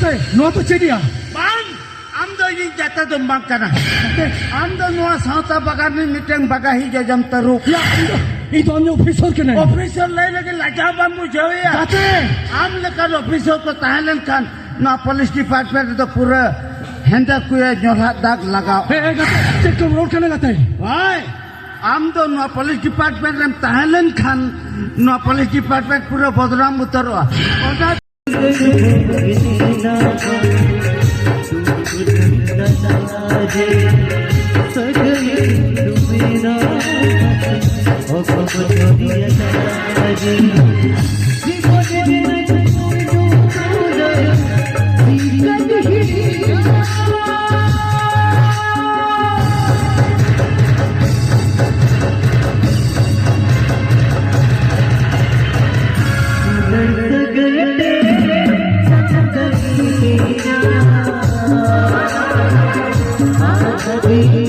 kate no to chedia bang am do ini jata dombang kana am do no sauta bagar ni miteng bagahi jam taruk ya itu amnya officer kene officer lai lagi laja bambu jawi ya kate am lekan officer to tahanan kan na police department to pura henda kuya nyorhat dag lagao kate check road kene kate bhai am do no police department ram tahanan kan no police department pura bodram utarwa oda Be